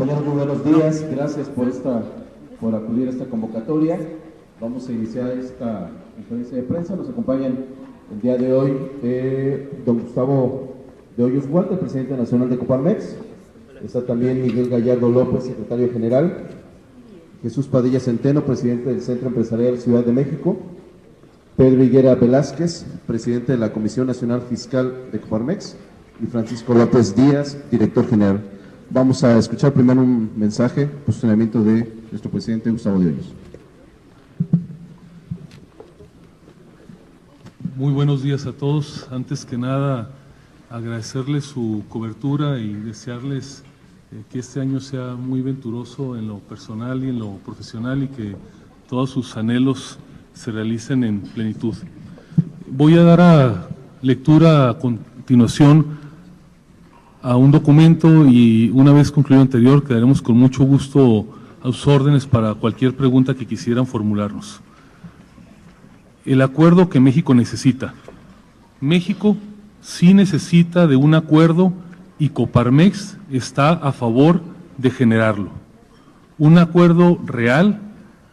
Compañeros, muy buenos días. Gracias por acudir a esta convocatoria. Vamos a iniciar esta conferencia de prensa. Nos acompañan el día de hoy don Gustavo de Hoyos Huerta, presidente nacional de Coparmex. Está también Miguel Gallardo López, secretario general. Jesús Padilla Centeno, presidente del Centro Empresarial Ciudad de México. Pedro Higuera Velázquez, presidente de la Comisión Nacional Fiscal de Coparmex. Y Francisco López Díaz, director general. Vamos a escuchar primero un mensaje, posicionamiento de nuestro presidente Gustavo de Hoyos. Muy buenos días a todos. Antes que nada, agradecerles su cobertura y desearles que este año sea muy venturoso en lo personal y en lo profesional y que todos sus anhelos se realicen en plenitud. Voy a dar lectura a continuación a un documento y una vez concluido el anterior quedaremos con mucho gusto a sus órdenes para cualquier pregunta que quisieran formularnos. El acuerdo que México necesita. México sí necesita de un acuerdo y Coparmex está a favor de generarlo. Un acuerdo real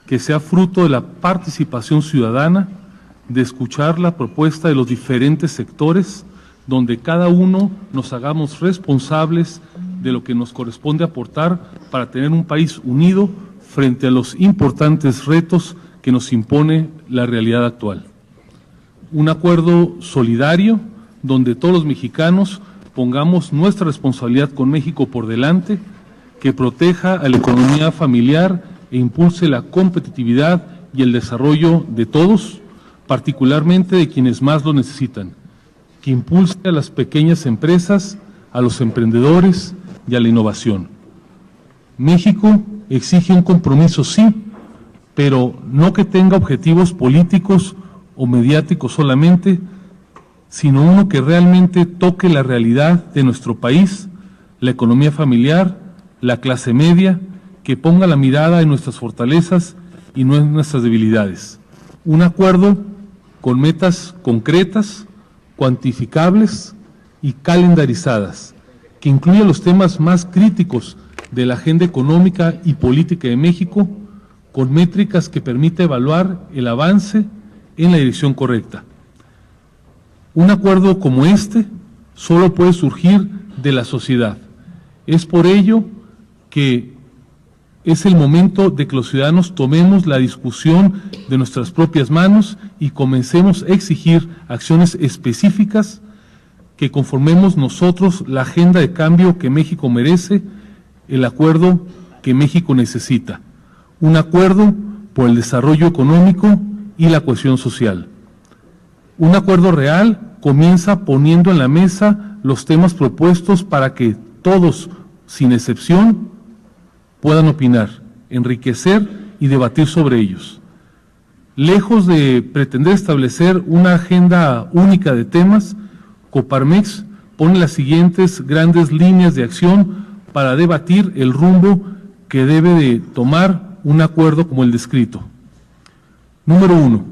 que sea fruto de la participación ciudadana, de escuchar la propuesta de los diferentes sectores, donde cada uno nos hagamos responsables de lo que nos corresponde aportar para tener un país unido frente a los importantes retos que nos impone la realidad actual. Un acuerdo solidario donde todos los mexicanos pongamos nuestra responsabilidad con México por delante, que proteja a la economía familiar e impulse la competitividad y el desarrollo de todos, particularmente de quienes más lo necesitan, que impulse a las pequeñas empresas, a los emprendedores y a la innovación. México exige un compromiso, sí, pero no que tenga objetivos políticos o mediáticos solamente, sino uno que realmente toque la realidad de nuestro país, la economía familiar, la clase media, que ponga la mirada en nuestras fortalezas y no en nuestras debilidades. Un acuerdo con metas concretas, cuantificables y calendarizadas, que incluya los temas más críticos de la agenda económica y política de México, con métricas que permita evaluar el avance en la dirección correcta. Un acuerdo como este solo puede surgir de la sociedad. Es por ello que es el momento de que los ciudadanos tomemos la discusión de nuestras propias manos y comencemos a exigir acciones específicas, que conformemos nosotros la agenda de cambio que México merece, el acuerdo que México necesita. Un acuerdo por el desarrollo económico y la cohesión social. Un acuerdo real comienza poniendo en la mesa los temas propuestos para que todos, sin excepción, puedan opinar, enriquecer y debatir sobre ellos. Lejos de pretender establecer una agenda única de temas, Coparmex pone las siguientes grandes líneas de acción para debatir el rumbo que debe de tomar un acuerdo como el descrito. Número 1.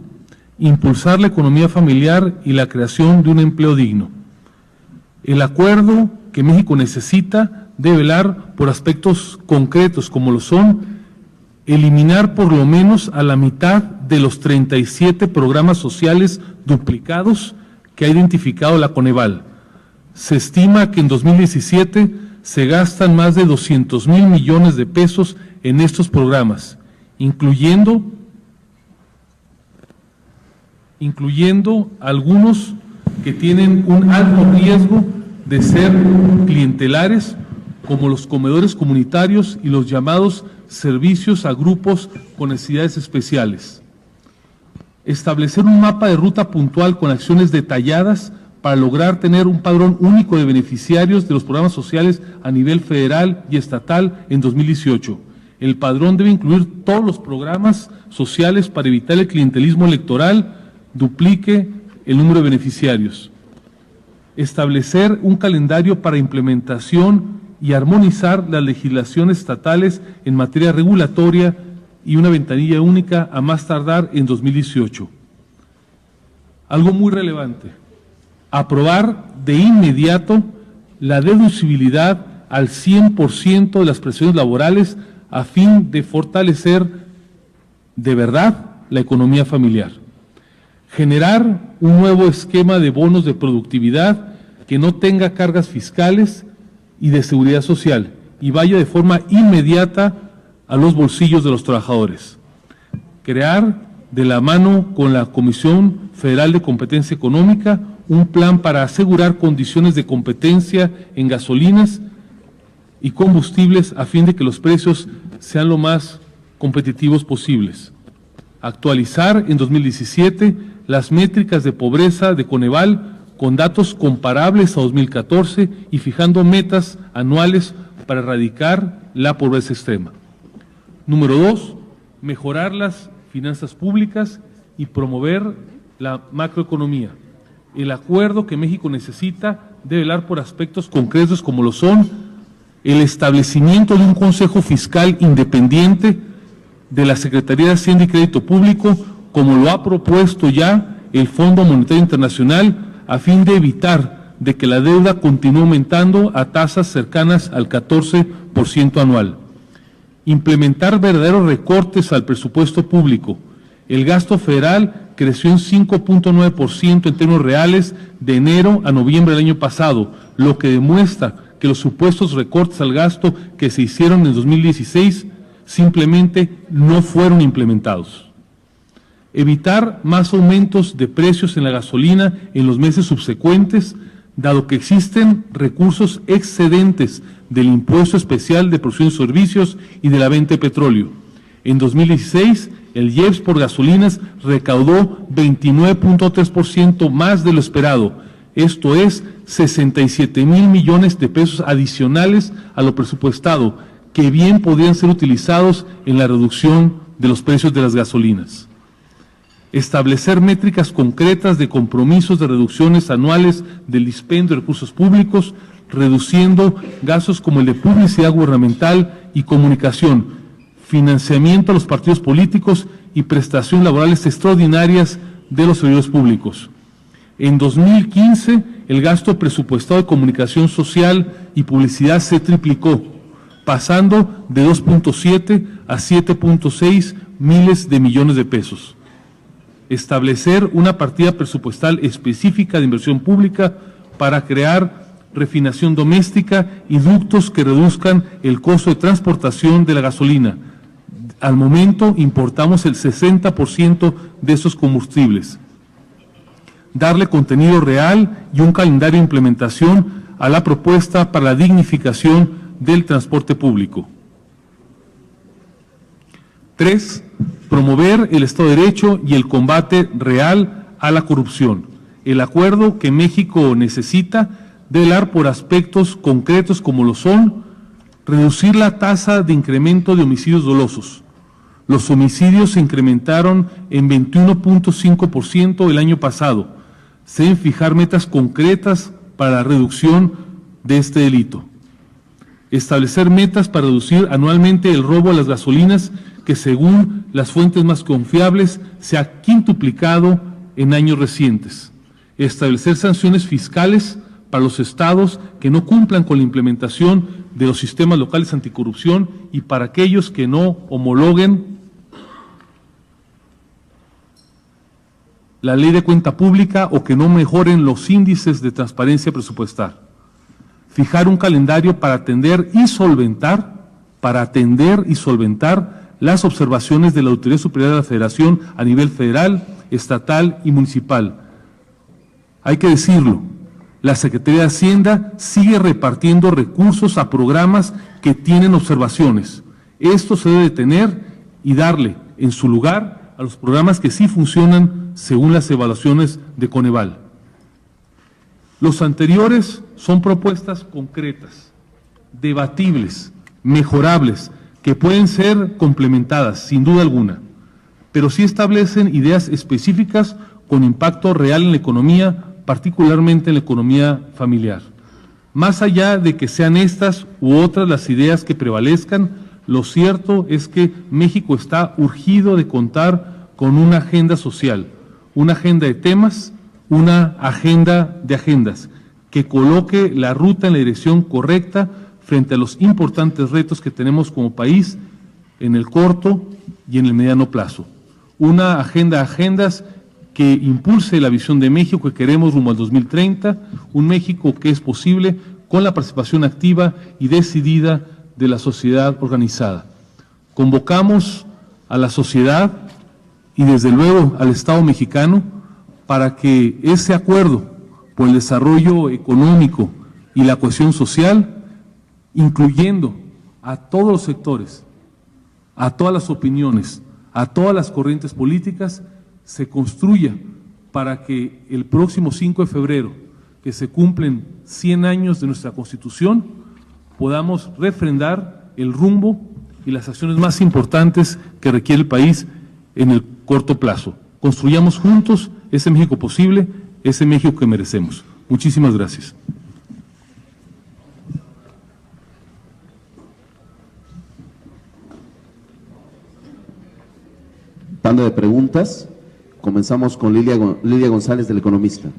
Impulsar la economía familiar y la creación de un empleo digno. El acuerdo que México necesita debe velar por aspectos concretos como lo son eliminar por lo menos a la mitad de los 37 programas sociales duplicados que ha identificado la Coneval. Se estima que en 2017 se gastan más de 200,000 millones de pesos en estos programas, incluyendo algunos que tienen un alto riesgo de ser clientelares, como los comedores comunitarios y los llamados servicios a grupos con necesidades especiales. Establecer un mapa de ruta puntual con acciones detalladas para lograr tener un padrón único de beneficiarios de los programas sociales a nivel federal y estatal en 2018. El padrón debe incluir todos los programas sociales para evitar el clientelismo electoral, duplique el número de beneficiarios. Establecer un calendario para implementación y armonizar las legislaciones estatales en materia regulatoria y una ventanilla única a más tardar en 2018. Algo muy relevante, aprobar de inmediato la deducibilidad al 100% de las prestaciones laborales a fin de fortalecer de verdad la economía familiar. Generar un nuevo esquema de bonos de productividad que no tenga cargas fiscales y de seguridad social y vaya de forma inmediata a los bolsillos de los trabajadores. Crear, de la mano con la Comisión Federal de Competencia Económica, un plan para asegurar condiciones de competencia en gasolinas y combustibles a fin de que los precios sean lo más competitivos posibles. Actualizar en 2017 las métricas de pobreza de Coneval con datos comparables a 2014 y fijando metas anuales para erradicar la pobreza extrema. Número 2, mejorar las finanzas públicas y promover la macroeconomía. El acuerdo que México necesita debe velar por aspectos concretos como lo son el establecimiento de un Consejo Fiscal independiente de la Secretaría de Hacienda y Crédito Público, como lo ha propuesto ya el Fondo Monetario Internacional, a fin de evitar de que la deuda continúe aumentando a tasas cercanas al 14% anual. Implementar verdaderos recortes al presupuesto público. El gasto federal creció en 5.9% en términos reales de enero a noviembre del año pasado, lo que demuestra que los supuestos recortes al gasto que se hicieron en 2016 simplemente no fueron implementados. Evitar más aumentos de precios en la gasolina en los meses subsecuentes, dado que existen recursos excedentes del impuesto especial de producción de servicios y de la venta de petróleo. En 2016, el IEPS por gasolinas recaudó 29.3% más de lo esperado, esto es 67,000 millones de pesos adicionales a lo presupuestado, que bien podrían ser utilizados en la reducción de los precios de las gasolinas. Establecer métricas concretas de compromisos de reducciones anuales del dispendio de recursos públicos, reduciendo gastos como el de publicidad gubernamental y comunicación, financiamiento a los partidos políticos y prestaciones laborales extraordinarias de los servidores públicos. En 2015, el gasto presupuestado de comunicación social y publicidad se triplicó, pasando de 2.7 a 7.6 miles de millones de pesos. Establecer una partida presupuestal específica de inversión pública para crear refinación doméstica y ductos que reduzcan el costo de transportación de la gasolina. Al momento importamos el 60% de estos combustibles. Darle contenido real y un calendario de implementación a la propuesta para la dignificación del transporte público. 3. Promover el Estado de Derecho y el combate real a la corrupción. El acuerdo que México necesita debe velar por aspectos concretos como lo son reducir la tasa de incremento de homicidios dolosos. Los homicidios se incrementaron en 21.5% el año pasado. Se deben fijar metas concretas para la reducción de este delito. Establecer metas para reducir anualmente el robo a las gasolinas, que según las fuentes más confiables se ha quintuplicado en años recientes. Establecer sanciones fiscales para los estados que no cumplan con la implementación de los sistemas locales anticorrupción y para aquellos que no homologuen la ley de cuenta pública o que no mejoren los índices de transparencia presupuestal. Fijar un calendario para atender y solventar las observaciones de la Auditoría Superior de la Federación a nivel federal, estatal y municipal. Hay que decirlo, la Secretaría de Hacienda sigue repartiendo recursos a programas que tienen observaciones. Esto se debe detener y darle en su lugar a los programas que sí funcionan según las evaluaciones de Coneval. Los anteriores son propuestas concretas, debatibles, mejorables, que pueden ser complementadas, sin duda alguna, pero sí establecen ideas específicas con impacto real en la economía, particularmente en la economía familiar. Más allá de que sean estas u otras las ideas que prevalezcan, lo cierto es que México está urgido de contar con una agenda social, una agenda de temas, una agenda de agendas, que coloque la ruta en la dirección correcta frente a los importantes retos que tenemos como país en el corto y en el mediano plazo. Una agendas que impulse la visión de México que queremos rumbo al 2030, un México que es posible con la participación activa y decidida de la sociedad organizada. Convocamos a la sociedad y desde luego al Estado mexicano para que ese acuerdo por el desarrollo económico y la cohesión social, incluyendo a todos los sectores, a todas las opiniones, a todas las corrientes políticas, se construya para que el próximo 5 de febrero, que se cumplen 100 años de nuestra Constitución, podamos refrendar el rumbo y las acciones más importantes que requiere el país en el corto plazo. Construyamos juntos ese México posible, ese México que merecemos. Muchísimas gracias. Tanda de preguntas. Comenzamos con Lilia González, del Economista.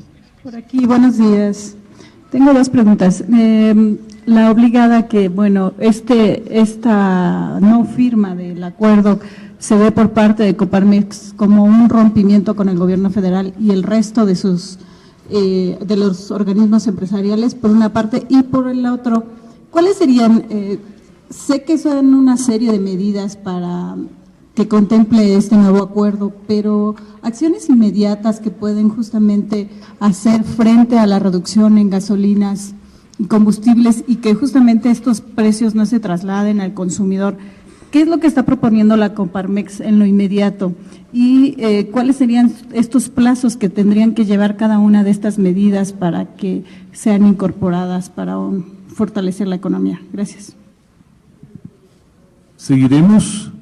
Por aquí, buenos días. Tengo dos preguntas. La obligada que, bueno, esta no firma del acuerdo se ve por parte de Coparmex como un rompimiento con el gobierno federal y el resto de de los organismos empresariales, por una parte, y por el otro, ¿cuáles serían? Sé que son una serie de medidas para que contemple este nuevo acuerdo, pero acciones inmediatas que pueden justamente hacer frente a la reducción en gasolinas y combustibles y que justamente estos precios no se trasladen al consumidor. ¿Qué es lo que está proponiendo la Coparmex en lo inmediato? ¿Y cuáles serían estos plazos que tendrían que llevar cada una de estas medidas para que sean incorporadas para fortalecer la economía? Gracias. Seguiremos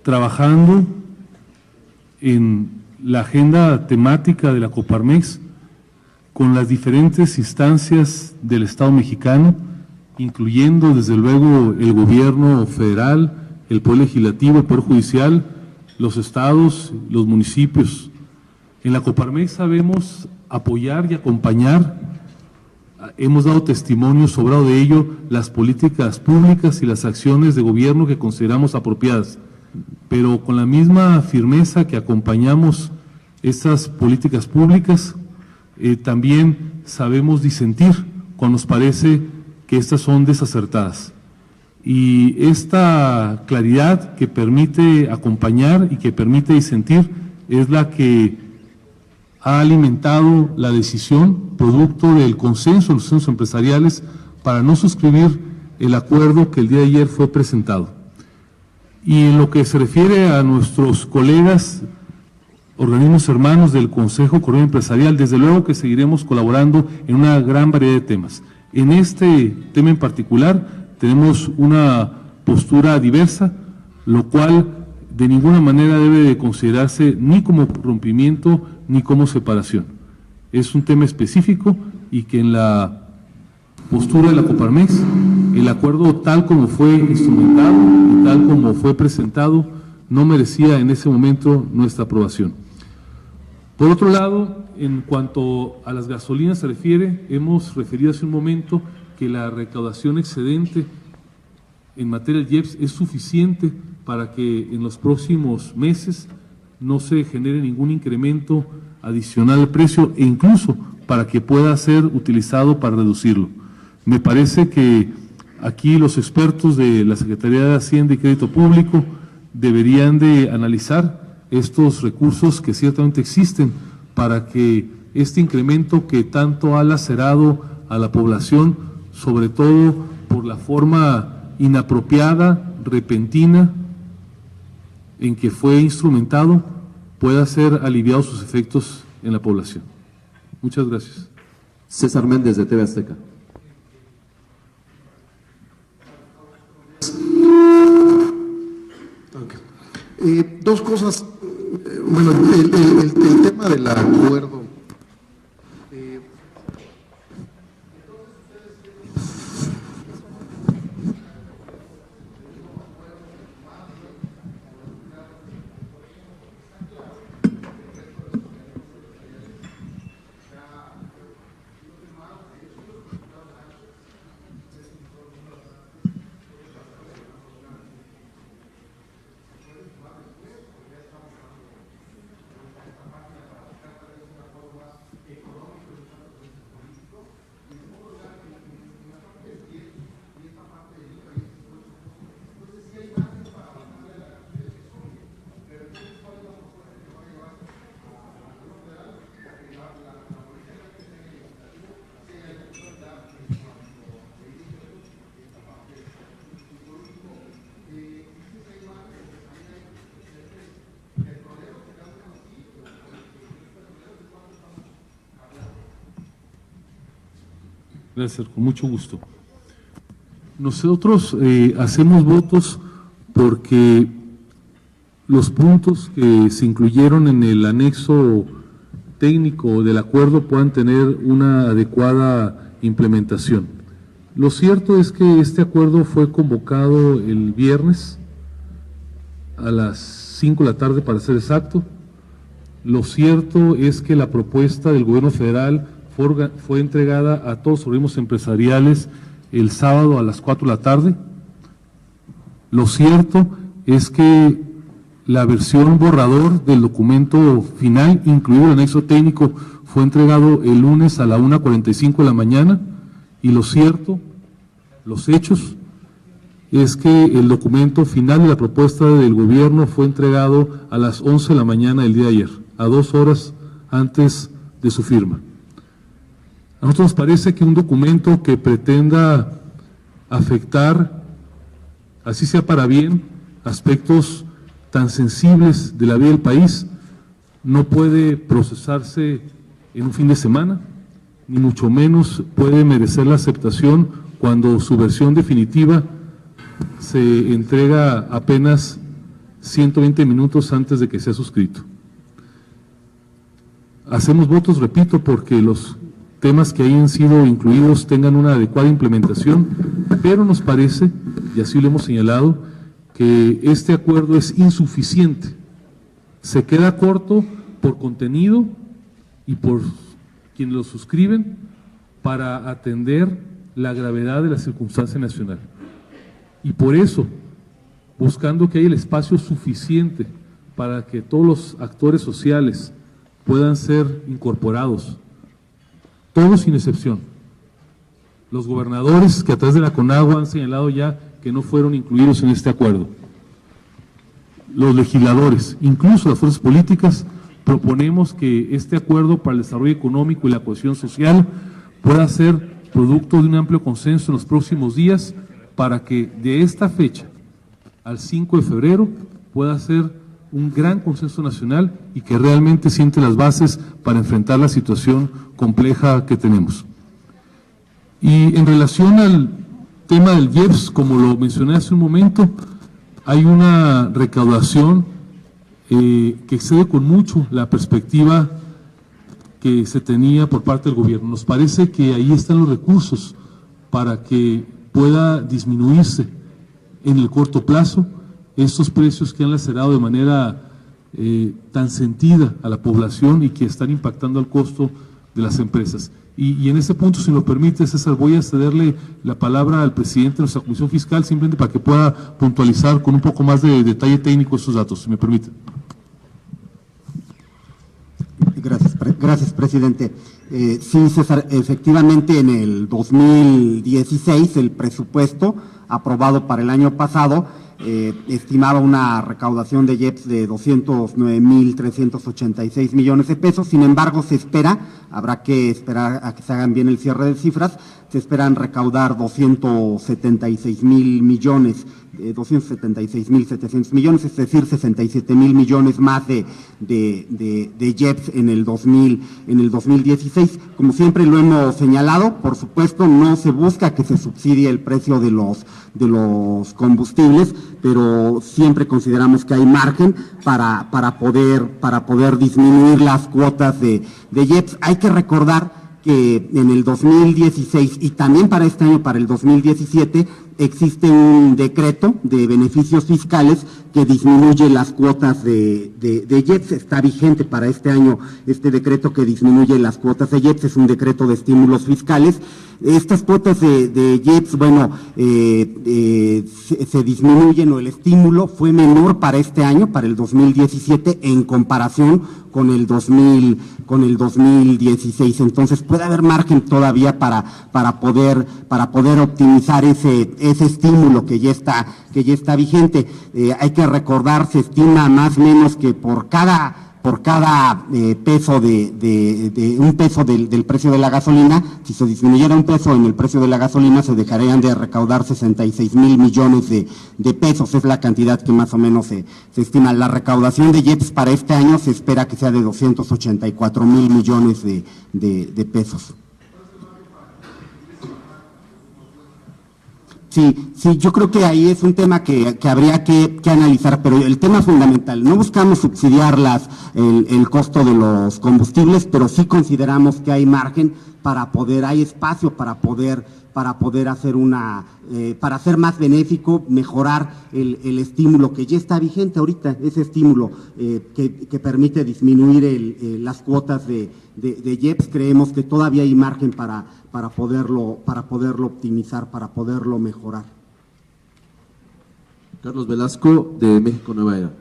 trabajando en la agenda temática de la Coparmex con las diferentes instancias del Estado mexicano, incluyendo desde luego el gobierno federal, el poder legislativo, el poder judicial, los estados, los municipios. En la Coparmex sabemos apoyar y acompañar, hemos dado testimonio sobrado de ello, las políticas públicas y las acciones de gobierno que consideramos apropiadas, pero con la misma firmeza que acompañamos estas políticas públicas, también sabemos disentir cuando nos parece que estas son desacertadas. Y esta claridad que permite acompañar y que permite disentir es la que ha alimentado la decisión, producto del consenso de los centros empresariales, para no suscribir el acuerdo que el día de ayer fue presentado. Y en lo que se refiere a nuestros colegas, organismos hermanos del Consejo Coordinador Empresarial, desde luego que seguiremos colaborando en una gran variedad de temas. En este tema en particular tenemos una postura diversa, lo cual de ninguna manera debe de considerarse ni como rompimiento ni como separación. Es un tema específico y que en la postura de la Coparmex, el acuerdo tal como fue instrumentado y tal como fue presentado, no merecía en ese momento nuestra aprobación. Por otro lado, en cuanto a las gasolinas se refiere, hemos referido hace un momento que la recaudación excedente en materia del IEPS es suficiente para que en los próximos meses no se genere ningún incremento adicional al precio e incluso para que pueda ser utilizado para reducirlo. Me parece que aquí los expertos de la Secretaría de Hacienda y Crédito Público deberían de analizar estos recursos que ciertamente existen para que este incremento que tanto ha lacerado a la población, sobre todo por la forma inapropiada, repentina, en que fue instrumentado, pueda ser aliviado sus efectos en la población. Muchas gracias. César Méndez, de TV Azteca. Dos cosas. Bueno, el tema del acuerdo. Gracias, con mucho gusto. Nosotros hacemos votos porque los puntos que se incluyeron en el anexo técnico del acuerdo puedan tener una adecuada implementación. Lo cierto es que este acuerdo fue convocado el viernes a las 5 de la tarde, para ser exacto. Lo cierto es que la propuesta del gobierno federal fue entregada a todos los organismos empresariales el sábado a las 4 de la tarde. Lo cierto es que la versión borrador del documento final, incluido el anexo técnico, fue entregado el lunes a la 1:45 de la mañana, y lo cierto, los hechos, es que el documento final de la propuesta del gobierno fue entregado a las 11 de la mañana del día de ayer, a 2 horas antes de su firma. A nosotros nos parece que un documento que pretenda afectar, así sea para bien, aspectos tan sensibles de la vida del país, no puede procesarse en un fin de semana, ni mucho menos puede merecer la aceptación cuando su versión definitiva se entrega apenas 120 minutos antes de que sea suscrito. Hacemos votos, repito, porque los temas que hayan sido incluidos tengan una adecuada implementación, pero nos parece, y así lo hemos señalado, que este acuerdo es insuficiente. Se queda corto por contenido y por quienes lo suscriben para atender la gravedad de la circunstancia nacional. Y por eso, buscando que haya el espacio suficiente para que todos los actores sociales puedan ser incorporados, todos sin excepción, los gobernadores que a través de la CONAGUA han señalado ya que no fueron incluidos en este acuerdo, los legisladores, incluso las fuerzas políticas, proponemos que este acuerdo para el desarrollo económico y la cohesión social pueda ser producto de un amplio consenso en los próximos días, para que de esta fecha al 5 de febrero pueda ser un gran consenso nacional y que realmente siente las bases para enfrentar la situación compleja que tenemos. Y en relación al tema del IEPS, como lo mencioné hace un momento, hay una recaudación que excede con mucho la perspectiva que se tenía por parte del gobierno. Nos parece que ahí están los recursos para que pueda disminuirse en el corto plazo estos precios que han lacerado de manera tan sentida a la población y que están impactando al costo de las empresas. Y en ese punto, si me lo permite, César, voy a cederle la palabra al presidente de nuestra Comisión Fiscal, simplemente para que pueda puntualizar con un poco más de detalle técnico estos datos, si me permite. Gracias, presidente. Sí, César, efectivamente en el 2016 el presupuesto aprobado para el año pasado estimaba una recaudación de IEPS de 209.386 millones de pesos. Sin embargo, se espera, habrá que esperar a que se hagan bien el cierre de cifras, se esperan recaudar 276.000 millones, 276.700 millones, es decir, 67.000 millones más de IEPS en el 2016. Como siempre lo hemos señalado, por supuesto, no se busca que se subsidie el precio de los combustibles, pero siempre consideramos que hay margen para poder disminuir las cuotas de IEPS. Hay que recordar que en el 2016 y también para este año, para el 2017, existe un decreto de beneficios fiscales que disminuye las cuotas de IEPS. Está vigente para este año este decreto que disminuye las cuotas de IEPS, es un decreto de estímulos fiscales. Estas cuotas de IEPS, bueno, se disminuyen, o el estímulo fue menor para este año, para el 2017, en comparación con el 2016. Entonces puede haber margen todavía para poder optimizar ese estímulo que ya está vigente. Hay que recordar, se estima más o menos que por cada peso un peso del precio de la gasolina, si se disminuyera un peso en el precio de la gasolina, se dejarían de recaudar 66.000 millones de pesos. Es la cantidad que más o menos se estima. La recaudación de IEPS para este año se espera que sea de 284.000 millones de pesos. Sí, yo creo que ahí es un tema que habría que analizar, pero el tema fundamental, no buscamos subsidiar el costo de los combustibles, pero sí consideramos que hay margen hay espacio para poder hacer para hacer más benéfico, mejorar el estímulo que ya está vigente ahorita, ese estímulo que permite disminuir las cuotas de IEPS. Creemos que todavía hay margen para poderlo optimizar, para poderlo mejorar. Carlos Velasco, de México Nueva Era.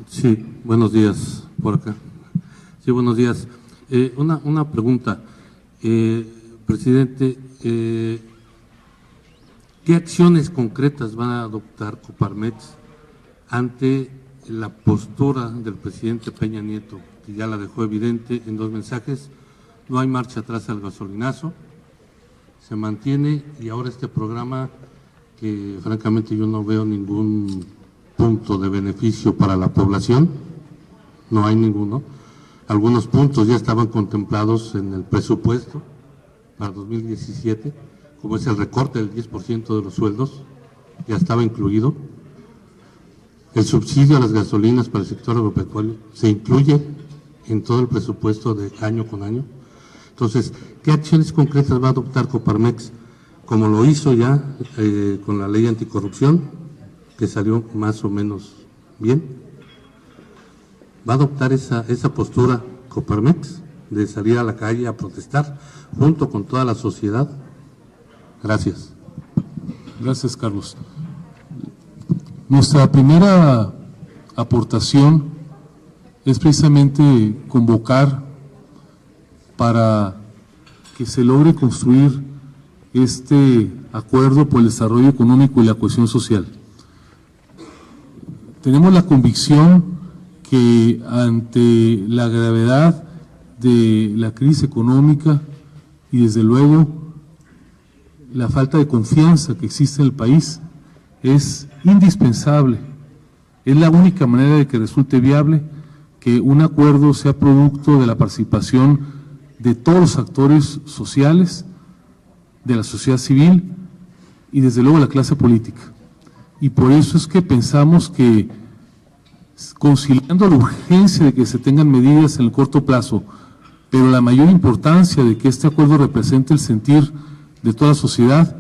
Sí, buenos días, por acá. Sí, buenos días. Una pregunta, presidente, ¿qué acciones concretas van a adoptar Coparmex ante la postura del presidente Peña Nieto, que ya la dejó evidente en 2 mensajes? No hay marcha atrás al gasolinazo, se mantiene, y ahora este programa que francamente yo no veo ningún punto de beneficio para la población, no hay ninguno. Algunos puntos ya estaban contemplados en el presupuesto para 2017, como es el recorte del 10% de los sueldos, ya estaba incluido. El subsidio a las gasolinas para el sector agropecuario se incluye en todo el presupuesto de año con año. Entonces, ¿qué acciones concretas va a adoptar Coparmex? Como lo hizo ya con la ley anticorrupción, que salió más o menos bien. ¿Va a adoptar esa postura Coparmex de salir a la calle a protestar junto con toda la sociedad? Gracias. Gracias, Carlos. Nuestra primera aportación es precisamente convocar para que se logre construir este acuerdo por el desarrollo económico y la cohesión social. Tenemos la convicción que ante la gravedad de la crisis económica y desde luego la falta de confianza que existe en el país, es indispensable, es la única manera de que resulte viable que un acuerdo sea producto de la participación de todos los actores sociales, de la sociedad civil y desde luego la clase política. Y por eso es que pensamos que, conciliando la urgencia de que se tengan medidas en el corto plazo, pero la mayor importancia de que este acuerdo represente el sentir de toda la sociedad,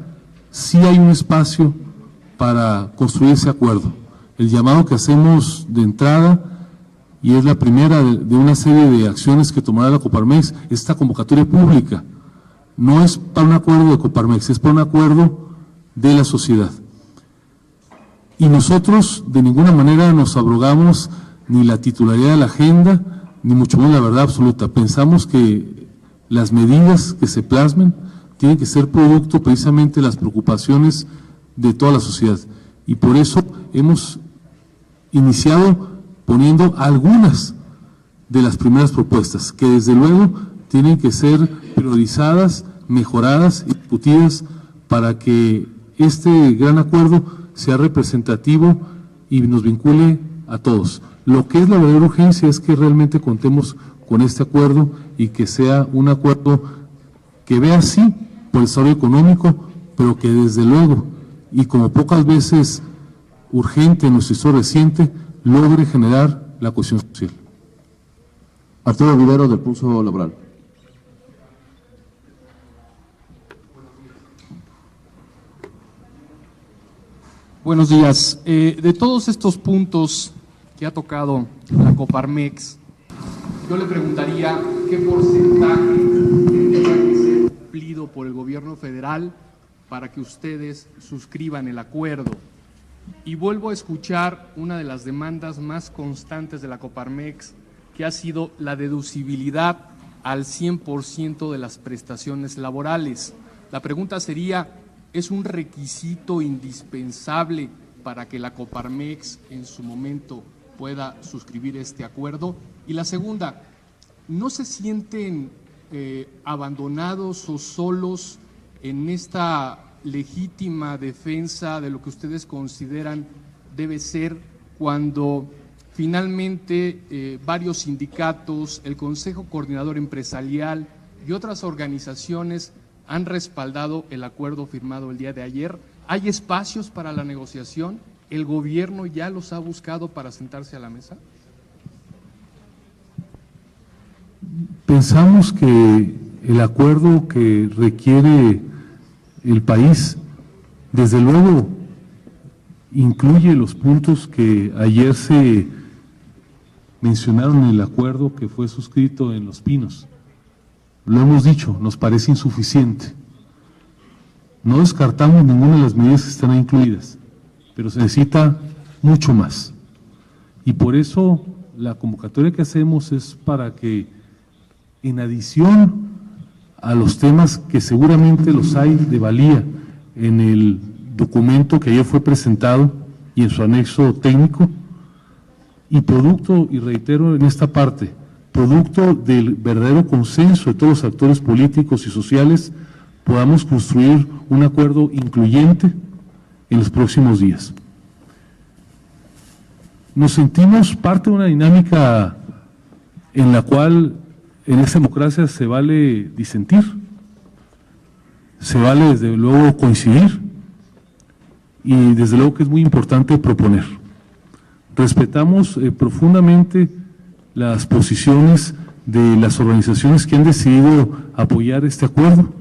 sí hay un espacio para construir ese acuerdo. El llamado que hacemos de entrada, y es la primera de una serie de acciones que tomará la Coparmex, esta convocatoria pública, no es para un acuerdo de Coparmex, es para un acuerdo de la sociedad. Y nosotros de ninguna manera nos abrogamos ni la titularidad de la agenda, ni mucho menos la verdad absoluta. Pensamos que las medidas que se plasmen tienen que ser producto precisamente de las preocupaciones de toda la sociedad. Y por eso hemos iniciado poniendo algunas de las primeras propuestas, que desde luego tienen que ser priorizadas, mejoradas y discutidas para que este gran acuerdo sea representativo y nos vincule a todos. Lo que es la verdadera urgencia es que realmente contemos con este acuerdo y que sea un acuerdo que vea sí por el desarrollo económico, pero que desde luego, y como pocas veces urgente en nuestra historia reciente, logre generar la cohesión social. Arturo Rivero, del Pulso Laboral. Buenos días. De todos estos puntos que ha tocado la Coparmex, yo le preguntaría qué porcentaje tendría que ser cumplido por el gobierno federal para que ustedes suscriban el acuerdo. Y vuelvo a escuchar una de las demandas más constantes de la Coparmex, que ha sido la deducibilidad al 100% de las prestaciones laborales. La pregunta sería, ¿es un requisito indispensable para que la Coparmex en su momento pueda suscribir este acuerdo? Y la segunda, ¿no se sienten abandonados o solos en esta legítima defensa de lo que ustedes consideran debe ser cuando finalmente varios sindicatos, el Consejo Coordinador Empresarial y otras organizaciones han respaldado el acuerdo firmado el día de ayer. ¿Hay espacios para la negociación? ¿El gobierno ya los ha buscado para sentarse a la mesa? Pensamos que el acuerdo que requiere el país, desde luego, incluye los puntos que ayer se mencionaron en el acuerdo que fue suscrito en Los Pinos. Lo hemos dicho, nos parece insuficiente. No descartamos ninguna de las medidas que están ahí incluidas, pero se necesita mucho más. Y por eso la convocatoria que hacemos es para que, en adición a los temas que seguramente los hay de valía en el documento que ayer fue presentado y en su anexo técnico, y producto, y reitero en esta parte, producto del verdadero consenso de todos los actores políticos y sociales, podamos construir un acuerdo incluyente en los próximos días. Nos sentimos parte de una dinámica en la cual en esta democracia se vale disentir, se vale desde luego coincidir y desde luego que es muy importante proponer. Respetamos profundamente las posiciones de las organizaciones que han decidido apoyar este acuerdo.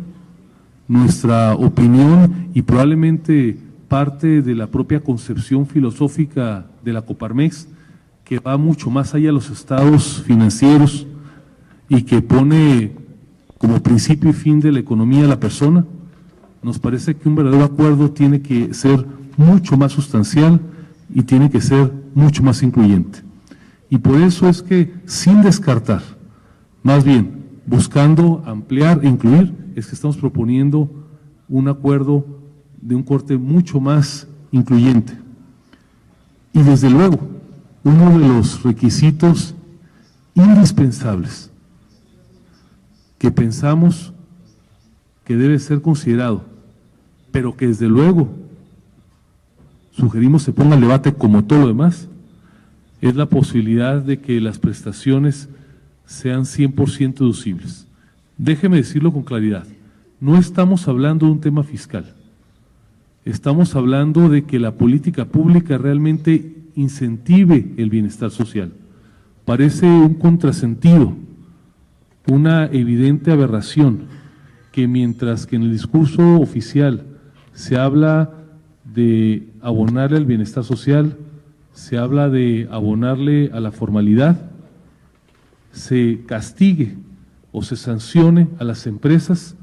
Nuestra opinión y probablemente parte de la propia concepción filosófica de la Coparmex, que va mucho más allá de los estados financieros y que pone como principio y fin de la economía a la persona, nos parece que un verdadero acuerdo tiene que ser mucho más sustancial y tiene que ser mucho más incluyente. Y por eso es que, sin descartar, más bien buscando ampliar e incluir, es que estamos proponiendo un acuerdo de un corte mucho más incluyente. Y desde luego, uno de los requisitos indispensables que pensamos que debe ser considerado, pero que desde luego sugerimos se ponga al debate como todo lo demás, es la posibilidad de que las prestaciones sean 100% deducibles. Déjeme decirlo con claridad, no estamos hablando de un tema fiscal, estamos hablando de que la política pública realmente incentive el bienestar social. Parece un contrasentido, una evidente aberración, que mientras que en el discurso oficial se habla de abonarle al bienestar social, se habla de abonarle a la formalidad, se castigue o se sancione a las empresas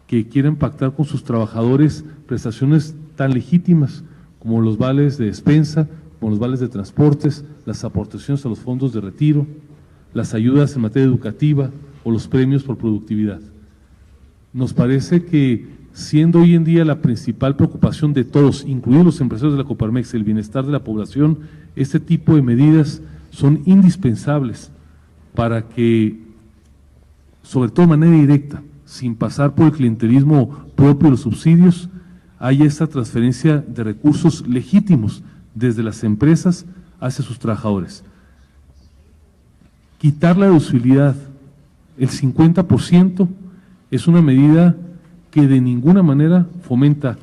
que quieren pactar con sus trabajadores prestaciones tan legítimas como los vales de despensa, como los vales de transportes, las aportaciones a los fondos de retiro, las ayudas en materia educativa o los premios por productividad. Nos parece que, siendo hoy en día la principal preocupación de todos, incluidos los empresarios de la Coparmex, el bienestar de la población, este tipo de medidas son indispensables para que, sobre todo de manera directa, sin pasar por el clientelismo propio de los subsidios, haya esta transferencia de recursos legítimos desde las empresas hacia sus trabajadores. Quitar la deducibilidad, el 50%, es una medida que de ninguna manera fomenta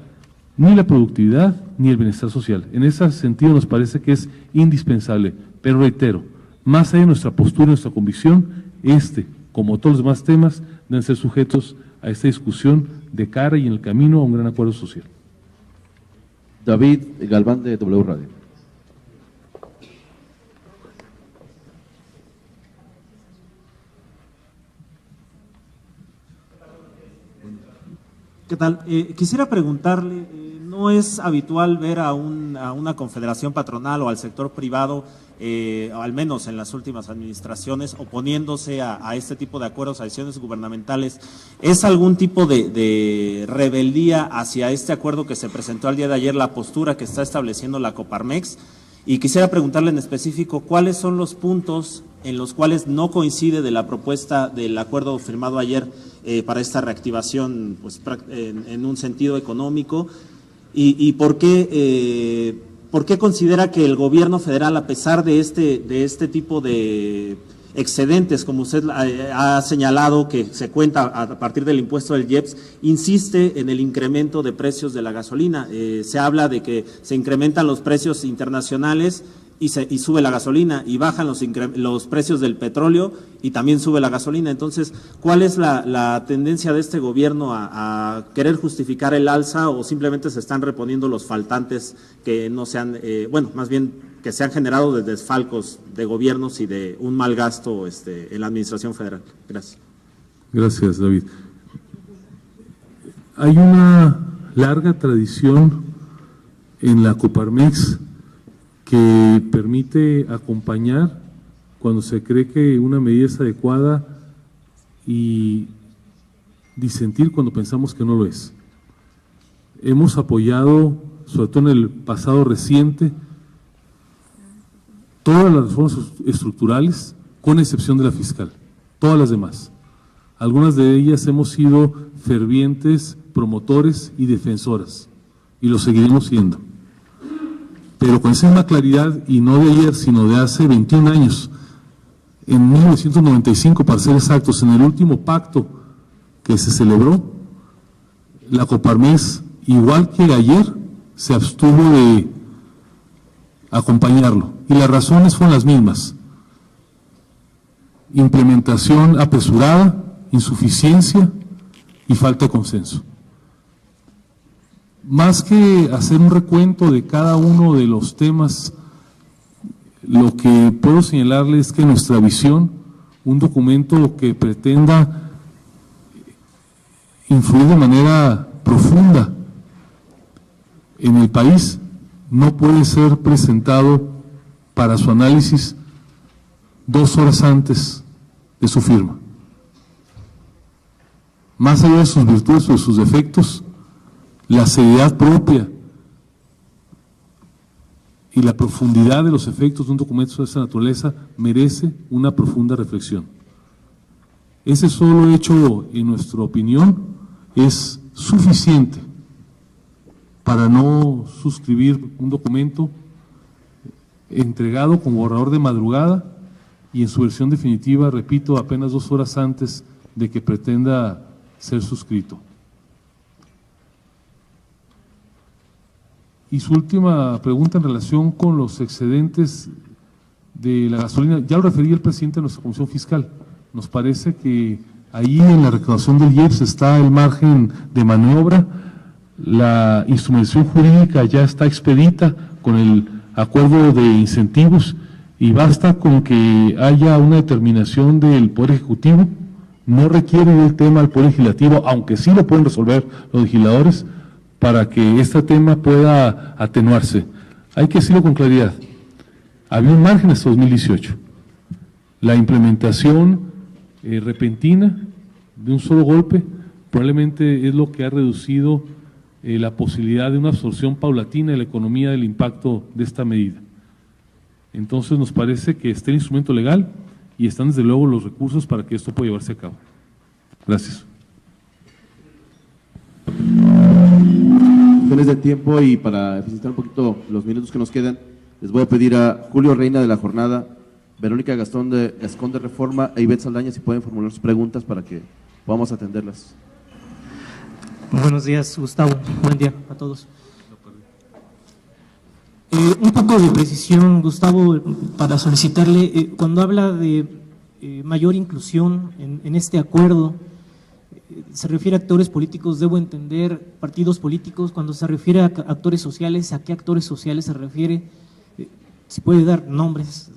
ni la productividad ni el bienestar social. En ese sentido nos parece que es indispensable, pero reitero, más allá de nuestra postura, nuestra convicción, como todos los demás temas, deben ser sujetos a esta discusión de cara y en el camino a un gran acuerdo social. David Galván, de W Radio. ¿Qué tal? Quisiera preguntarle, ¿no es habitual ver a una confederación patronal o al sector privado, al menos en las últimas administraciones, oponiéndose a este tipo de acuerdos, a decisiones gubernamentales? ¿Es algún tipo de rebeldía hacia este acuerdo que se presentó el día de ayer, la postura que está estableciendo la Coparmex? Y quisiera preguntarle en específico, ¿cuáles son los puntos en los cuales no coincide de la propuesta del acuerdo firmado ayer para esta reactivación, pues, en un sentido económico? ¿Y por qué considera que el gobierno federal, a pesar de este tipo de excedentes, como usted ha señalado, que se cuenta a partir del impuesto del IEPS, insiste en el incremento de precios de la gasolina. Se habla de que se incrementan los precios internacionales y sube la gasolina, y bajan los precios del petróleo y también sube la gasolina. Entonces, ¿cuál es la tendencia de este gobierno a querer justificar el alza, o simplemente se están reponiendo los faltantes que no se han, más bien que se han generado de desfalcos de gobiernos y de un mal gasto en la administración federal? Gracias. Gracias, David. Hay una larga tradición en la Coparmex que permite acompañar cuando se cree que una medida es adecuada y disentir cuando pensamos que no lo es. Hemos apoyado, sobre todo en el pasado reciente, todas las reformas estructurales, con excepción de la fiscal, todas las demás. Algunas de ellas hemos sido fervientes promotores y defensoras, y lo seguiremos siendo. Pero con esa misma claridad, y no de ayer, sino de hace 21 años, en 1995, para ser exactos, en el último pacto que se celebró, la Coparmex, igual que ayer, se abstuvo de acompañarlo. Y las razones fueron las mismas: implementación apresurada, insuficiencia y falta de consenso. Más que hacer un recuento de cada uno de los temas, lo que puedo señalarle es que nuestra visión, un documento que pretenda influir de manera profunda en el país, no puede ser presentado para su análisis 2 horas antes de su firma. Más allá de sus virtudes o de sus defectos, la seriedad propia y la profundidad de los efectos de un documento de esa naturaleza merece una profunda reflexión. Ese solo hecho, en nuestra opinión, es suficiente para no suscribir un documento entregado como borrador de madrugada y en su versión definitiva, repito, apenas 2 horas antes de que pretenda ser suscrito. Y su última pregunta en relación con los excedentes de la gasolina, ya lo refería el presidente de nuestra Comisión Fiscal. Nos parece que ahí en la recaudación del IEPS está el margen de maniobra, la instrumentación jurídica ya está expedita con el acuerdo de incentivos, y basta con que haya una determinación del Poder Ejecutivo. No requiere del tema al Poder Legislativo, aunque sí lo pueden resolver los legisladores, para que este tema pueda atenuarse. Hay que decirlo con claridad, había un margen hasta 2018. La implementación repentina de un solo golpe probablemente es lo que ha reducido la posibilidad de una absorción paulatina de la economía del impacto de esta medida. Entonces nos parece que está el instrumento legal y están desde luego los recursos para que esto pueda llevarse a cabo. Gracias. Cuestiones de tiempo y para eficientar un poquito los minutos que nos quedan, les voy a pedir a Julio Reina de La Jornada, Verónica Gascón de Reforma e Ivette Saldaña si pueden formular sus preguntas para que podamos atenderlas. Buenos días, Gustavo. Buen día a todos. Un poco de precisión, Gustavo, para solicitarle, cuando habla de mayor inclusión en este acuerdo, se refiere a actores políticos, debo entender, partidos políticos. Cuando se refiere a actores sociales, ¿a qué actores sociales se refiere? Si puede dar nombres,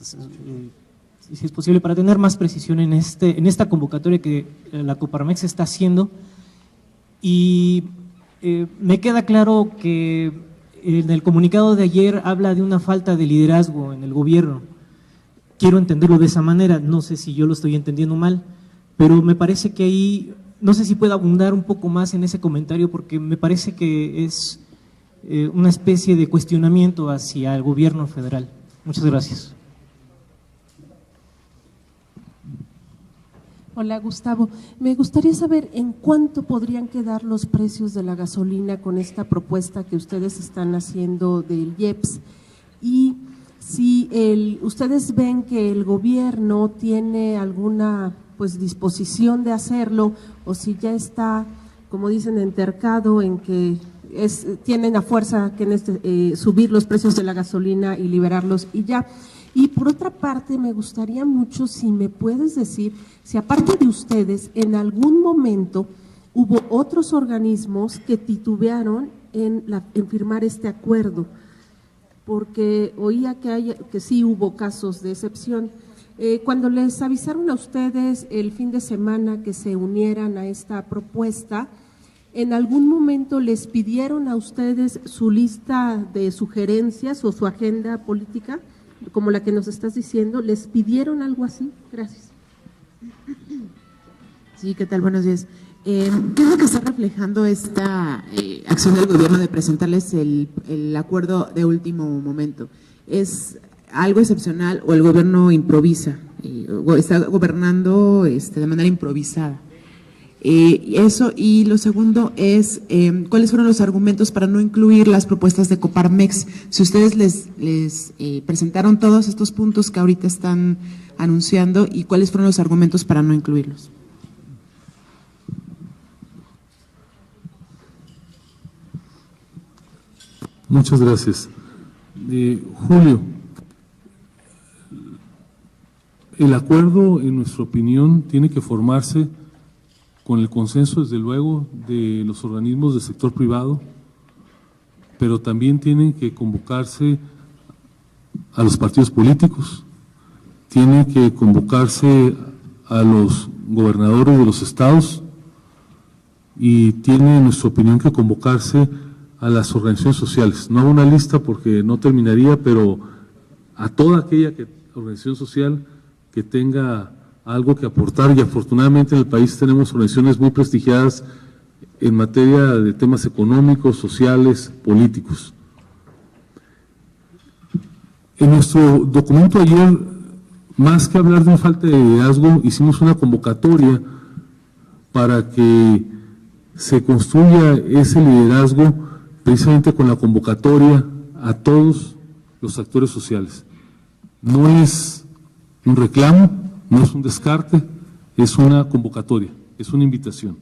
si es posible, para tener más precisión en esta convocatoria que la Coparmex está haciendo. Y me queda claro que en el comunicado de ayer habla de una falta de liderazgo en el gobierno. Quiero entenderlo de esa manera, no sé si yo lo estoy entendiendo mal, pero me parece que ahí, no sé si puede abundar un poco más en ese comentario, porque me parece que es una especie de cuestionamiento hacia el gobierno federal. Muchas gracias. Hola, Gustavo. Me gustaría saber en cuánto podrían quedar los precios de la gasolina con esta propuesta que ustedes están haciendo del IEPS, y si ustedes ven que el gobierno tiene alguna pues disposición de hacerlo, o si ya está, como dicen, entercado en que tienen a fuerza que subir los precios de la gasolina y liberarlos y ya. Y por otra parte, me gustaría mucho si me puedes decir si aparte de ustedes, en algún momento hubo otros organismos que titubearon en firmar este acuerdo, porque oía que sí hubo casos de excepción. Cuando les avisaron a ustedes el fin de semana que se unieran a esta propuesta, ¿en algún momento les pidieron a ustedes su lista de sugerencias o su agenda política, como la que nos estás diciendo? ¿Les pidieron algo así? Gracias. Sí, ¿qué tal? Buenos días. ¿Qué es lo que está reflejando esta acción del gobierno de presentarles el acuerdo de último momento? ¿Es algo excepcional o el gobierno improvisa, o está gobernando de manera improvisada? Eso, y lo segundo es, ¿cuáles fueron los argumentos para no incluir las propuestas de Coparmex? Si ustedes les presentaron todos estos puntos que ahorita están anunciando, ¿y cuáles fueron los argumentos para no incluirlos? Muchas gracias. Julio, el acuerdo, en nuestra opinión, tiene que formarse con el consenso, desde luego, de los organismos del sector privado, pero también tienen que convocarse a los partidos políticos, tienen que convocarse a los gobernadores de los estados y tiene, en nuestra opinión, que convocarse a las organizaciones sociales. No hago una lista porque no terminaría, pero a toda aquella organización social que tenga algo que aportar, y afortunadamente en el país tenemos organizaciones muy prestigiadas en materia de temas económicos, sociales, políticos. En nuestro documento ayer, más que hablar de una falta de liderazgo, hicimos una convocatoria para que se construya ese liderazgo precisamente con la convocatoria a todos los actores sociales. No es un reclamo, no es un descarte, es una convocatoria, es una invitación.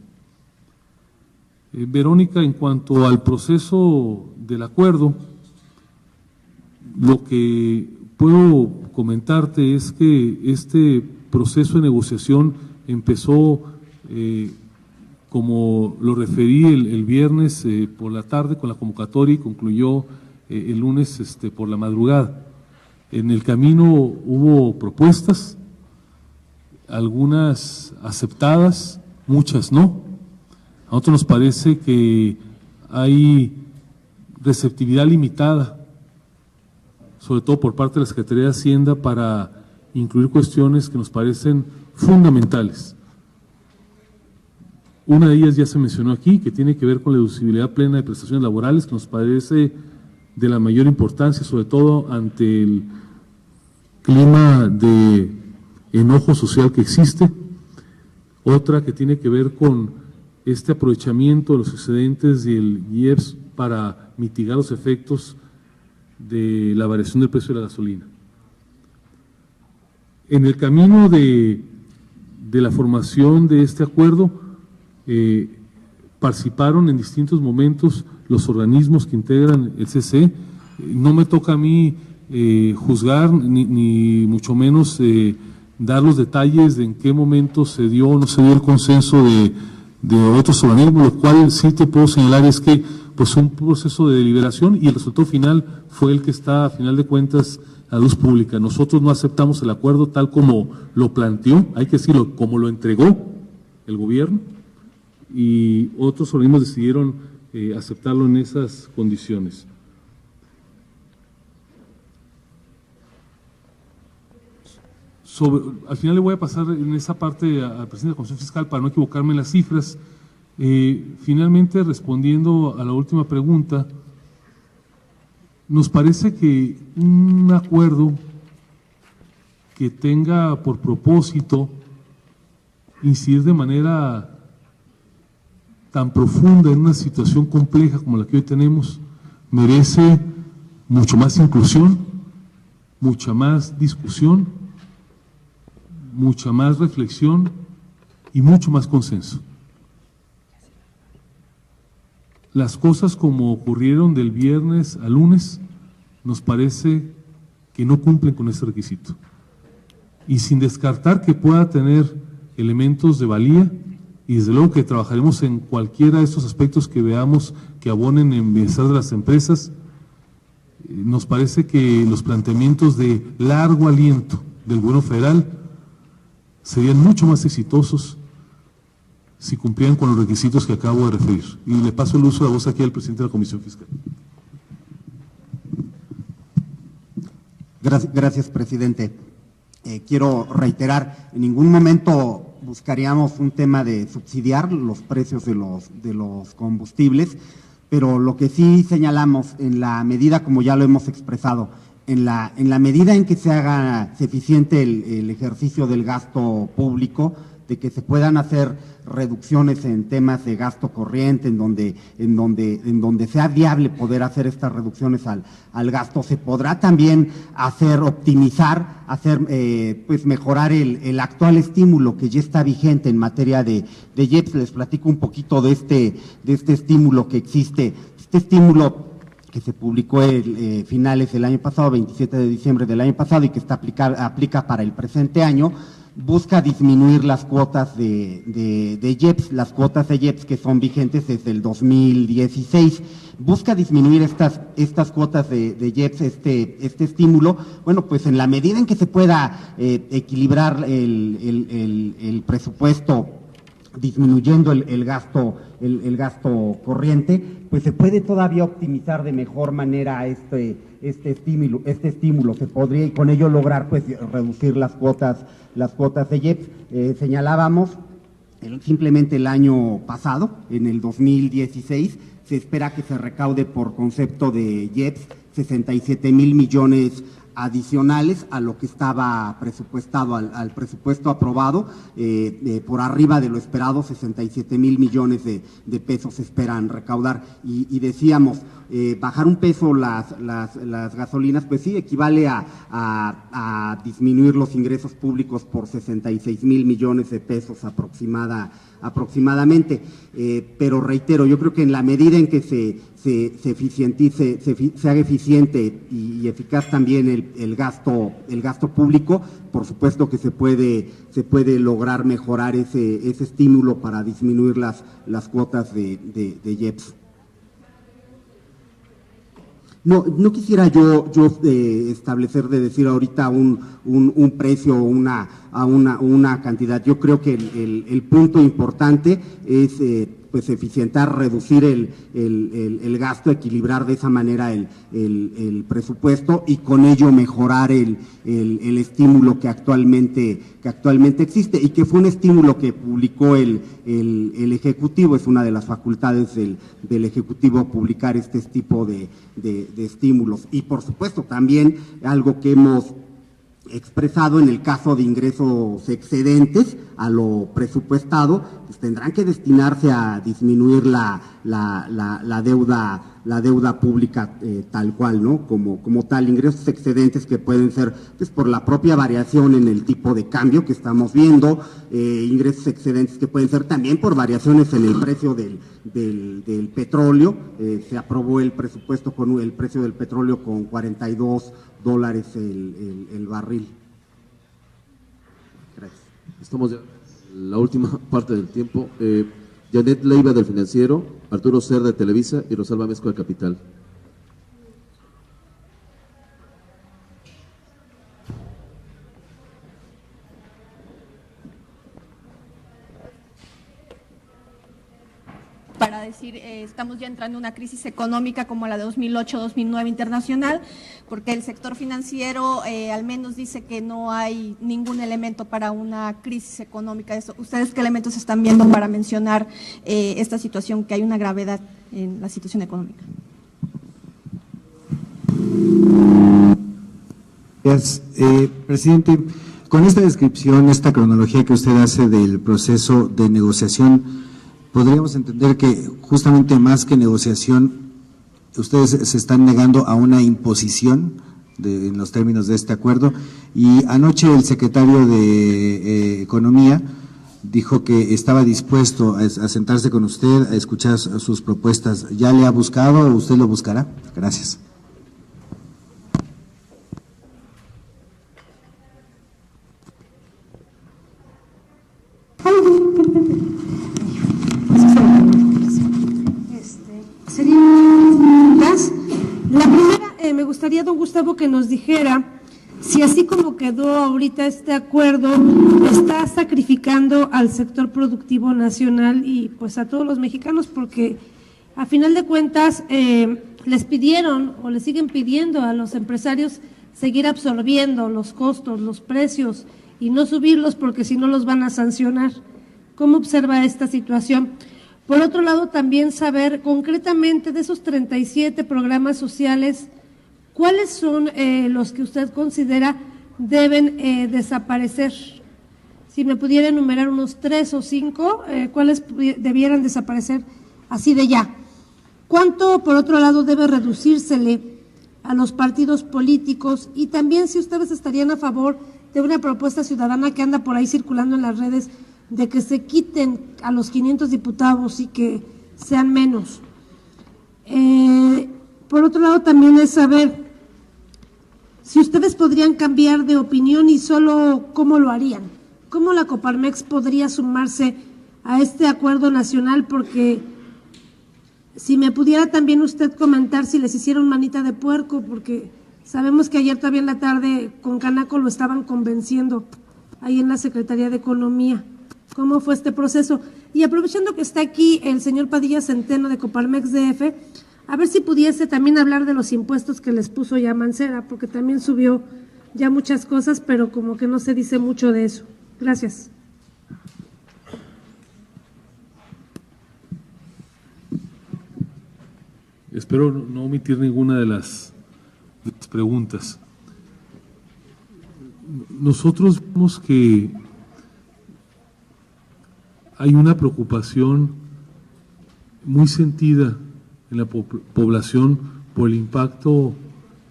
Verónica, en cuanto al proceso del acuerdo, lo que puedo comentarte es que este proceso de negociación empezó, como lo referí el viernes por la tarde con la convocatoria, y concluyó el lunes por la madrugada. En el camino hubo propuestas, algunas aceptadas, muchas no. A nosotros nos parece que hay receptividad limitada, sobre todo por parte de la Secretaría de Hacienda, para incluir cuestiones que nos parecen fundamentales. Una de ellas ya se mencionó aquí, que tiene que ver con la deducibilidad plena de prestaciones laborales, que nos parece de la mayor importancia, sobre todo ante el clima de enojo social que existe. Otra que tiene que ver con este aprovechamiento de los excedentes del IEPS para mitigar los efectos de la variación del precio de la gasolina. En el camino de la formación de este acuerdo, participaron en distintos momentos los organismos que integran el CC. No me toca a mí juzgar, ni mucho menos dar los detalles de en qué momento se dio o no se dio el consenso de otros organismos. Lo cual sí te puedo señalar es que pues un proceso de deliberación, y el resultado final fue el que está, a final de cuentas, a luz pública. Nosotros no aceptamos el acuerdo tal como lo planteó, hay que decirlo, como lo entregó el gobierno, y otros organismos decidieron aceptarlo en esas condiciones. Al final le voy a pasar en esa parte al presidente de la Comisión Fiscal para no equivocarme en las cifras. Finalmente, respondiendo a la última pregunta, nos parece que un acuerdo que tenga por propósito incidir de manera tan profunda en una situación compleja como la que hoy tenemos, merece mucho más inclusión, mucha más discusión, mucha más reflexión y mucho más consenso. Las cosas como ocurrieron del viernes al lunes nos parece que no cumplen con ese requisito. Y sin descartar que pueda tener elementos de valía, y desde luego que trabajaremos en cualquiera de estos aspectos que veamos que abonen en bienestar de las empresas, nos parece que los planteamientos de largo aliento del gobierno federal serían mucho más exitosos si cumplieran con los requisitos que acabo de referir. Y le paso el uso de la voz aquí al presidente de la Comisión Fiscal. Gracias, presidente. Quiero reiterar, en ningún momento buscaríamos un tema de subsidiar los precios de los combustibles, pero lo que sí señalamos, en la medida, como ya lo hemos expresado, en la medida en que se haga eficiente el ejercicio del gasto público, de que se puedan hacer reducciones en temas de gasto corriente, en donde sea viable poder hacer estas reducciones al gasto, se podrá también optimizar, pues mejorar el actual estímulo que ya está vigente en materia de IEPS. Les platico un poquito de este estímulo que existe. Este estímulo que se publicó finales del año pasado, 27 de diciembre del año pasado, y que aplica para el presente año, busca disminuir las cuotas de IEPS, las cuotas de IEPS que son vigentes desde el 2016. Busca disminuir estas cuotas de IEPS, este estímulo, bueno, pues en la medida en que se pueda equilibrar el presupuesto, disminuyendo el gasto corriente, pues se puede todavía optimizar de mejor manera este estímulo, se podría, y con ello lograr pues reducir las cuotas de IEPS. Señalábamos simplemente el año pasado, en el 2016, se espera que se recaude por concepto de IEPS 67,000 millones adicionales a lo que estaba presupuestado, al presupuesto aprobado, por arriba de lo esperado. 67,000 millones de pesos se esperan recaudar, y decíamos, bajar un peso las gasolinas, pues sí, equivale a disminuir los ingresos públicos por 66,000 millones de pesos aproximadamente, pero reitero, yo creo que en la medida en que se haga eficiente y eficaz también el gasto público, por supuesto que se puede lograr mejorar ese estímulo para disminuir las cuotas de IEPS. No quisiera yo establecer, de decir ahorita un precio o una cantidad. Yo creo que el punto importante es pues eficientar, reducir el gasto, equilibrar de esa manera el presupuesto, y con ello mejorar el estímulo que actualmente existe, y que fue un estímulo que publicó el Ejecutivo. Es una de las facultades del Ejecutivo publicar este tipo de estímulos. Y por supuesto también algo que hemos expresado: en el caso de ingresos excedentes a lo presupuestado, pues tendrán que destinarse a disminuir la deuda pública tal cual, ¿no? Como tal, ingresos excedentes que pueden ser pues por la propia variación en el tipo de cambio que estamos viendo, ingresos excedentes que pueden ser también por variaciones en el precio del petróleo. Se aprobó el presupuesto con el precio del petróleo con $42 el barril. Gracias. Estamos ya en la última parte del tiempo. Janet Leiva, del Financiero, Arturo Cerda, de Televisa, y Rosalba Mezco, de Capital. Para decir, estamos ya entrando en una crisis económica como la de 2008-2009 internacional, porque el sector financiero al menos dice que no hay ningún elemento para una crisis económica. ¿Ustedes qué elementos están viendo para mencionar esta situación, que hay una gravedad en la situación económica? Gracias. Presidente, con esta descripción, esta cronología que usted hace del proceso de negociación, podríamos entender que justamente más que negociación, ustedes se están negando a una imposición en los términos de este acuerdo. Y anoche el secretario de Economía dijo que estaba dispuesto a sentarse con usted, a escuchar sus propuestas. ¿Ya le ha buscado o usted lo buscará? Gracias. Serían preguntas. La primera, me gustaría, don Gustavo, que nos dijera si así como quedó ahorita este acuerdo, está sacrificando al sector productivo nacional y pues a todos los mexicanos, porque a final de cuentas les pidieron o les siguen pidiendo a los empresarios seguir absorbiendo los costos, los precios y no subirlos porque si no los van a sancionar. ¿Cómo observa esta situación? Por otro lado, también saber concretamente de esos 37 programas sociales, ¿cuáles son los que usted considera deben desaparecer? Si me pudiera enumerar unos 3 o 5, ¿cuáles debieran desaparecer así de ya? ¿Cuánto, por otro lado, debe reducírsele a los partidos políticos? Y también si ustedes estarían a favor de una propuesta ciudadana que anda por ahí circulando en las redes, de que se quiten a los 500 diputados y que sean menos. Por otro lado, también es saber si ustedes podrían cambiar de opinión y solo cómo lo harían, cómo la Coparmex podría sumarse a este acuerdo nacional, porque si me pudiera también usted comentar si les hicieron manita de puerco, porque sabemos que ayer todavía en la tarde con Canaco lo estaban convenciendo ahí en la Secretaría de Economía. ¿Cómo fue este proceso? Y aprovechando que está aquí el señor Padilla Centeno de Coparmex DF, a ver si pudiese también hablar de los impuestos que les puso ya Mancera, porque también subió ya muchas cosas, pero como que no se dice mucho de eso. Gracias. Espero no omitir ninguna de las preguntas. Nosotros vemos que hay una preocupación muy sentida en la población por el impacto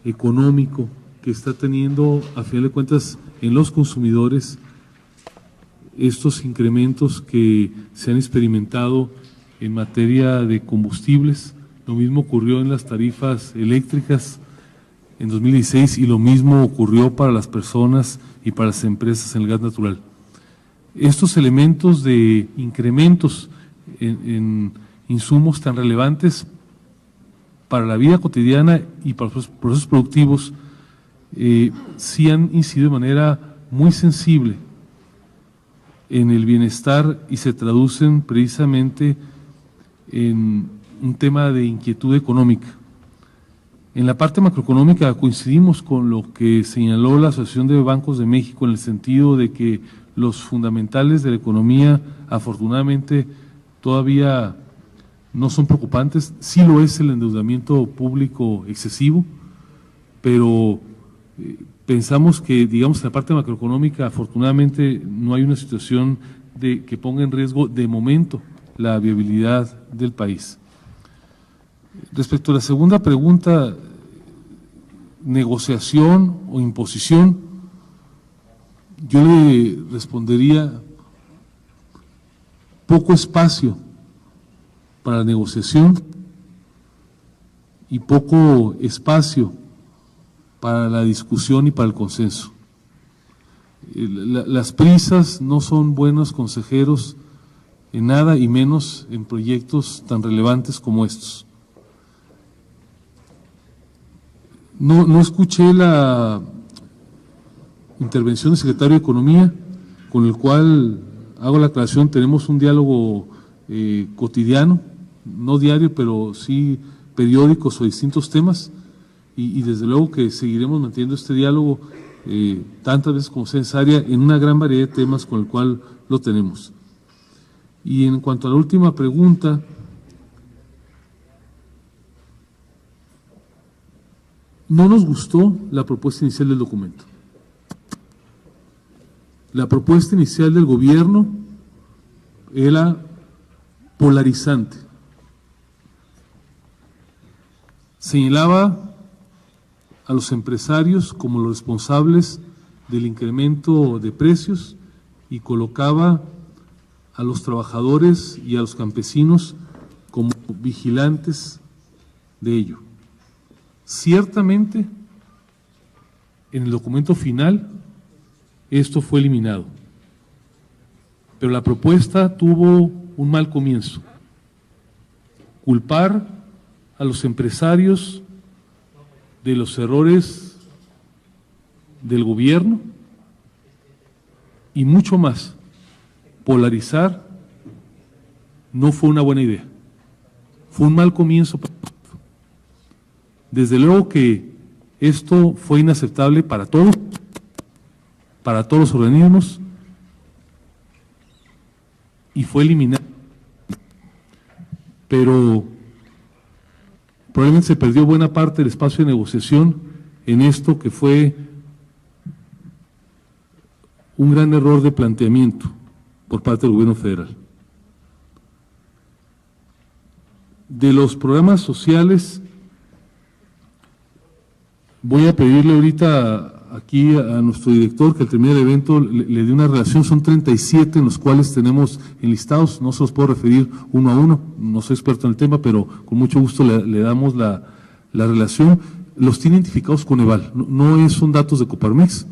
económico que está teniendo, a final de cuentas, en los consumidores estos incrementos que se han experimentado en materia de combustibles. Lo mismo ocurrió en las tarifas eléctricas en 2016 y lo mismo ocurrió para las personas y para las empresas en el gas natural. Estos elementos de incrementos en insumos tan relevantes para la vida cotidiana y para los procesos productivos sí han incidido de manera muy sensible en el bienestar y se traducen precisamente en un tema de inquietud económica. En la parte macroeconómica coincidimos con lo que señaló la Asociación de Bancos de México en el sentido de que los fundamentales de la economía afortunadamente todavía no son preocupantes. Sí lo es el endeudamiento público excesivo, pero pensamos que, digamos, en la parte macroeconómica afortunadamente no hay una situación que ponga en riesgo de momento la viabilidad del país. Respecto a la segunda pregunta, negociación o imposición, yo le respondería poco espacio para la negociación y poco espacio para la discusión y para el consenso. Las prisas no son buenos consejeros en nada y menos en proyectos tan relevantes como estos. No escuché la intervención del secretario de Economía, con el cual hago la aclaración, tenemos un diálogo cotidiano, no diario, pero sí periódicos o distintos temas, y desde luego que seguiremos manteniendo este diálogo tantas veces como sea necesaria en una gran variedad de temas con el cual lo tenemos. Y en cuanto a la última pregunta, no nos gustó la propuesta inicial del documento. La propuesta inicial del gobierno era polarizante. Señalaba a los empresarios como los responsables del incremento de precios y colocaba a los trabajadores y a los campesinos como vigilantes de ello. Ciertamente, en el documento final, esto fue eliminado, pero la propuesta tuvo un mal comienzo. Culpar a los empresarios de los errores del gobierno y mucho más, polarizar, no fue una buena idea. Fue un mal comienzo. Desde luego que esto fue inaceptable para todos los organismos, y fue eliminado. Pero probablemente se perdió buena parte del espacio de negociación en esto que fue un gran error de planteamiento por parte del gobierno federal. De los programas sociales, voy a pedirle ahorita aquí a nuestro director que al terminar el evento le dé una relación. Son 37 en los cuales tenemos enlistados, no se los puedo referir uno a uno, no soy experto en el tema, pero con mucho gusto le damos la relación. Los tiene identificados Coneval, no son datos de Coparmex,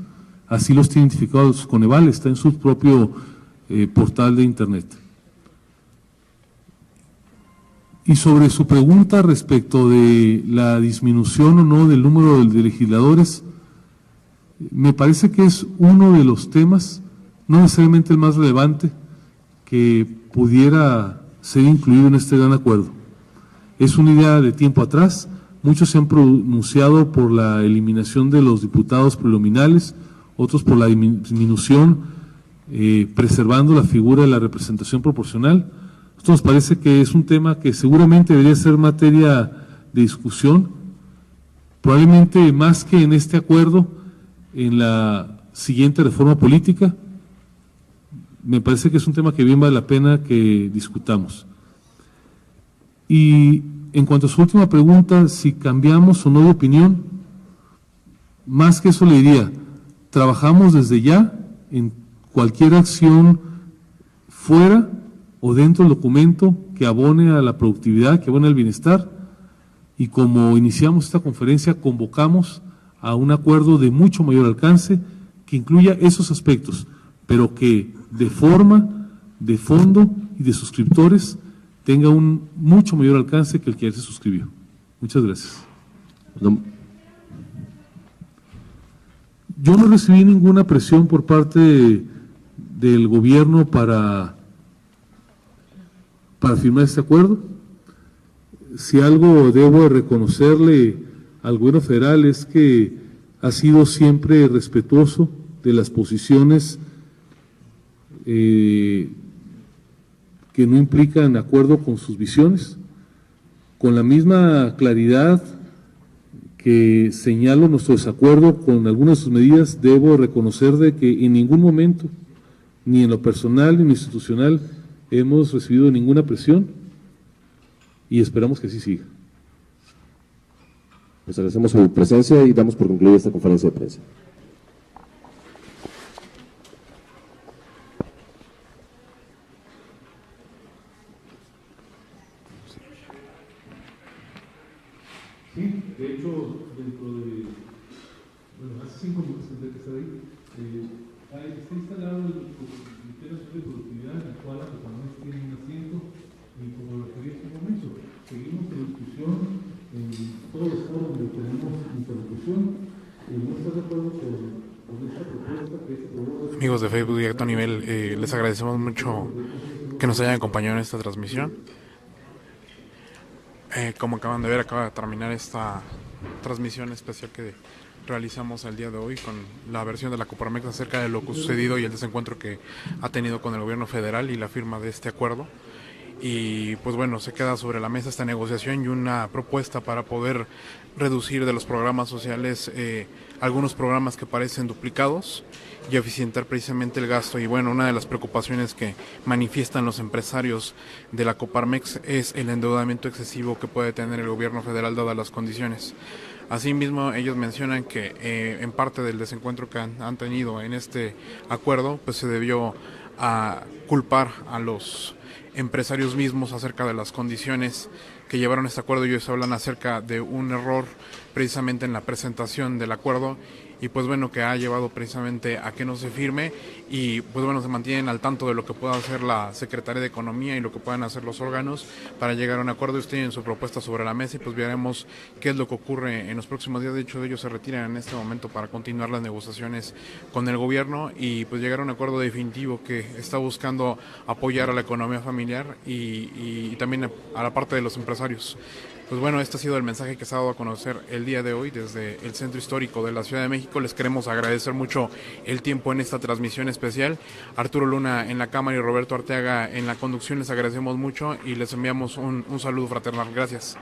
así los tiene identificados Coneval, está en su propio portal de internet. Y sobre su pregunta respecto de la disminución o no del número de legisladores, me parece que es uno de los temas, no necesariamente el más relevante, que pudiera ser incluido en este gran acuerdo. Es una idea de tiempo atrás, muchos se han pronunciado por la eliminación de los diputados plurinominales, otros por la disminución, preservando la figura de la representación proporcional. Esto nos parece que es un tema que seguramente debería ser materia de discusión, probablemente más que en este acuerdo, en la siguiente reforma política. Me parece que es un tema que bien vale la pena que discutamos. Y en cuanto a su última pregunta, si cambiamos o no de opinión, más que eso le diría, trabajamos desde ya en cualquier acción fuera o dentro del documento que abone a la productividad, que abone al bienestar, y como iniciamos esta conferencia, convocamos a un acuerdo de mucho mayor alcance que incluya esos aspectos, pero que de forma, de fondo y de suscriptores tenga un mucho mayor alcance que el que ayer se suscribió. Muchas gracias. Yo no recibí ninguna presión por parte del gobierno para firmar este acuerdo. Si algo debo reconocerle al gobierno federal es que ha sido siempre respetuoso de las posiciones que no implican acuerdo con sus visiones. Con la misma claridad que señalo nuestro desacuerdo con algunas de sus medidas, debo reconocer de que en ningún momento, ni en lo personal ni en lo institucional, hemos recibido ninguna presión y esperamos que así siga. Les agradecemos su presencia y damos por concluida esta conferencia de prensa. Sí, de hecho, dentro de, hace 5 minutos tendré que estar ahí, está instalado el Comité Nacional de Productividad, en el cual la Coparmex tiene un asiento, y como lo referí en un momento, seguimos en discusión en todos los foros donde tenemos interlocución, y no está de acuerdo con esta propuesta que es aprobada. Amigos de Facebook Directo a Nivel, les agradecemos mucho que nos hayan acompañado en esta transmisión. Como acaban de ver, acaba de terminar esta transmisión especial que realizamos el día de hoy con la versión de la Coparmex acerca de lo sucedido y el desencuentro que ha tenido con el gobierno federal y la firma de este acuerdo. Y pues bueno, se queda sobre la mesa esta negociación y una propuesta para poder reducir de los programas sociales algunos programas que parecen duplicados y eficientar precisamente el gasto. Y bueno, una de las preocupaciones que manifiestan los empresarios de la Coparmex es el endeudamiento excesivo que puede tener el gobierno federal dadas las condiciones. Asimismo, ellos mencionan que en parte del desencuentro que han tenido en este acuerdo, pues se debió a culpar a los empresarios mismos acerca de las condiciones que llevaron a este acuerdo. Ellos hablan acerca de un error precisamente en la presentación del acuerdo y pues bueno, que ha llevado precisamente a que no se firme y pues bueno, se mantienen al tanto de lo que pueda hacer la Secretaría de Economía y lo que puedan hacer los órganos para llegar a un acuerdo. Ellos tienen su propuesta sobre la mesa y pues veremos qué es lo que ocurre en los próximos días. De hecho, ellos se retiran en este momento para continuar las negociaciones con el gobierno y pues llegar a un acuerdo definitivo que está buscando apoyar a la economía familiar y también a la parte de los empresarios. Pues bueno, este ha sido el mensaje que se ha dado a conocer el día de hoy desde el Centro Histórico de la Ciudad de México. Les queremos agradecer mucho el tiempo en esta transmisión especial. Arturo Luna en la cámara y Roberto Arteaga en la conducción, les agradecemos mucho y les enviamos un saludo fraternal. Gracias.